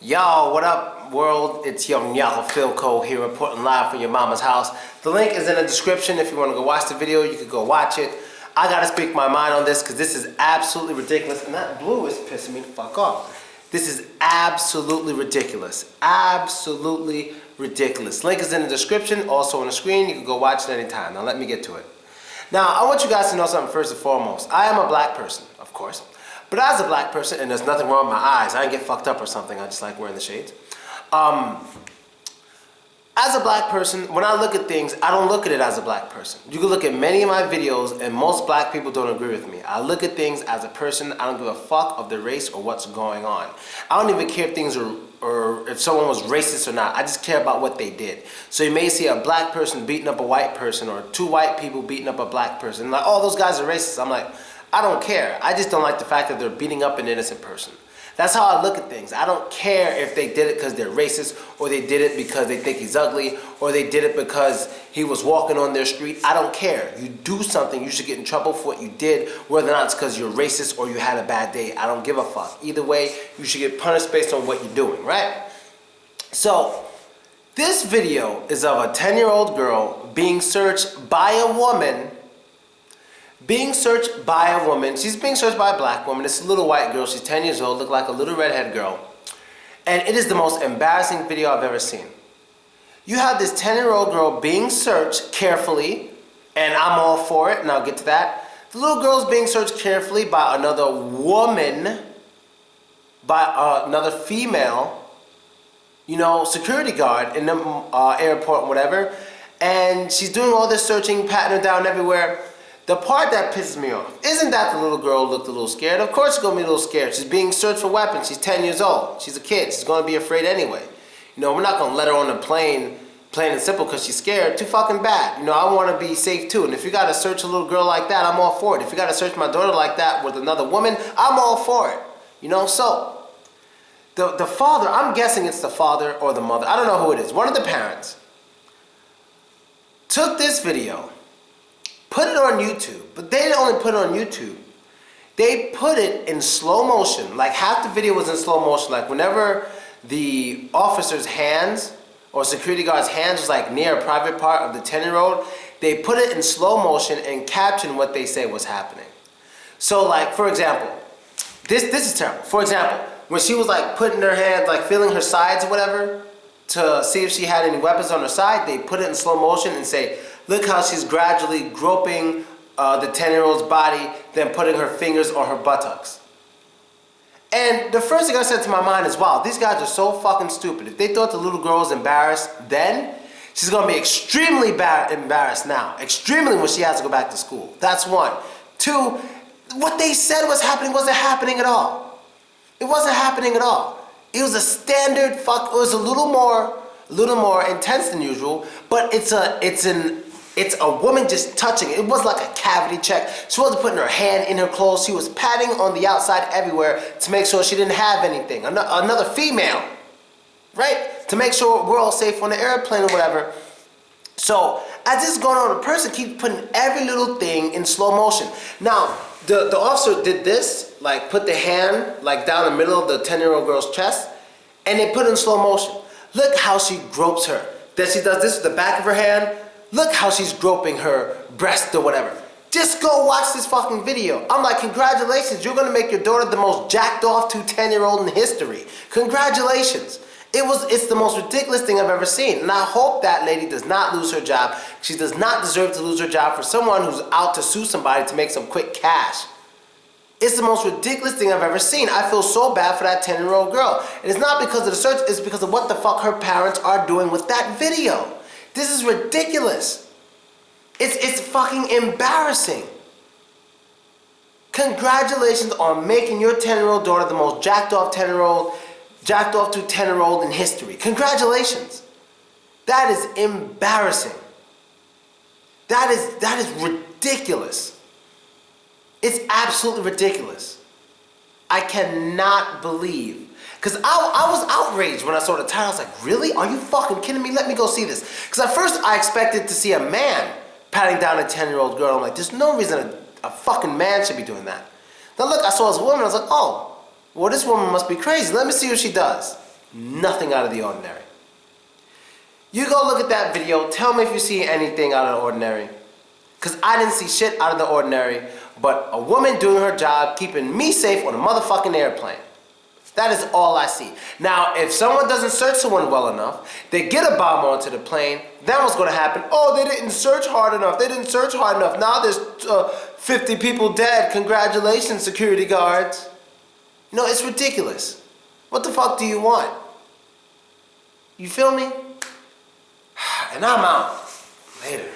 Yo, what up, world? It's young Nyako Philko here reporting live from your mama's house. The link is in the description. If you want to go watch the video, you can go watch it. I gotta speak my mind on this because this is absolutely ridiculous. And that blue is pissing me the fuck off. This is absolutely ridiculous. Absolutely ridiculous. Link is in the description, also on the screen. You can go watch it anytime. Now let me get to it. Now, I want you guys to know something first and foremost. I am a black person, of course. But as a black person, and there's nothing wrong with my eyes, I didn't get fucked up or something, I just like wearing the shades. As a black person, when I look at things, I don't look at it as a black person. You can look at many of my videos, and most black people don't agree with me. I look at things as a person. I don't give a fuck of the race or what's going on. I don't even care if things are, or if someone was racist or not. I just care about what they did. So you may see a black person beating up a white person, or two white people beating up a black person. Like, oh, those guys are racist. I'm like, I don't care. I just don't like the fact that they're beating up an innocent person. That's how I look at things. I don't care if they did it because they're racist, or they did it because they think he's ugly, or they did it because he was walking on their street. I don't care. You do something, you should get in trouble for what you did, whether or not it's because you're racist or you had a bad day. I don't give a fuck. Either way, you should get punished based on what you're doing, right? So, this video is of a 10-year-old girl being searched by a woman. She's being searched by a black woman. It's a little white girl. She's 10 years old, look like a little redhead girl. And it is the most embarrassing video I've ever seen. You have this 10-year-old girl being searched carefully, and I'm all for it, and I'll get to that. The little girl's being searched carefully by another woman, by another female, security guard in the airport, whatever. And she's doing all this searching, patting her down everywhere. The part that pisses me off isn't that the little girl looked a little scared. Of course she's going to be a little scared. She's being searched for weapons. She's 10 years old. She's a kid. She's going to be afraid anyway. We're not going to let her on the plane, plain and simple, because she's scared. Too fucking bad. I want to be safe too. And if you got to search a little girl like that, I'm all for it. If you got to search my daughter like that with another woman, I'm all for it. So, the father, I'm guessing it's the father or the mother. I don't know who it is. One of the parents took this video, put it on YouTube, but they didn't only put it on YouTube. They put it in slow motion. Like half the video was in slow motion. Like whenever the officer's hands or security guard's hands was like near a private part of the 10-year-old, they put it in slow motion and captioned what they say was happening. So like, for example, this is terrible. For example, when she was like putting her hands, like feeling her sides or whatever, to see if she had any weapons on her side, they put it in slow motion and say, look how she's gradually groping the 10-year-old's body, then putting her fingers on her buttocks. And the first thing I said to my mind is, wow, these guys are so fucking stupid. If they thought the little girl was embarrassed then, she's going to be extremely embarrassed now. Extremely when she has to go back to school. That's one. Two, what they said was happening wasn't happening at all. It wasn't happening at all. It was a standard it was a little more intense than usual, but it's a woman just touching it. It was like a cavity check. She wasn't putting her hand in her clothes. She was patting on the outside everywhere to make sure she didn't have anything. Another female, right? To make sure we're all safe on the airplane or whatever. So as this is going on, the person keeps putting every little thing in slow motion. Now, the officer did this, like put the hand like down the middle of the 10-year-old girl's chest, and they put it in slow motion. Look how she gropes her. Then she does this with the back of her hand. Look how she's groping her breast or whatever. Just go watch this fucking video. I'm like, congratulations, you're gonna make your daughter the most jacked off to 10-year-old in history. Congratulations. It's the most ridiculous thing I've ever seen. And I hope that lady does not lose her job. She does not deserve to lose her job for someone who's out to sue somebody to make some quick cash. It's the most ridiculous thing I've ever seen. I feel so bad for that 10-year-old girl. And it's not because of the search, it's because of what the fuck her parents are doing with that video. This is ridiculous. It's fucking embarrassing. Congratulations on making your 10-year-old daughter the most jacked off to 10-year-old in history. Congratulations. That is embarrassing. That is ridiculous. It's absolutely ridiculous. I cannot believe. Because I was outraged when I saw the title. I was like, really? Are you fucking kidding me? Let me go see this. Because at first I expected to see a man patting down a 10-year-old girl. I'm like, there's no reason a fucking man should be doing that. Then look, I saw this woman. I was like, oh, well, this woman must be crazy. Let me see what she does. Nothing out of the ordinary. You go look at that video, tell me if you see anything out of the ordinary. Because I didn't see shit out of the ordinary, but a woman doing her job, keeping me safe on a motherfucking airplane. That is all I see. Now, if someone doesn't search someone well enough, they get a bomb onto the plane, then what's going to happen? Oh, they didn't search hard enough. They didn't search hard enough. Now there's 50 people dead. Congratulations, security guards. You know, it's ridiculous. What the fuck do you want? You feel me? And I'm out. Later.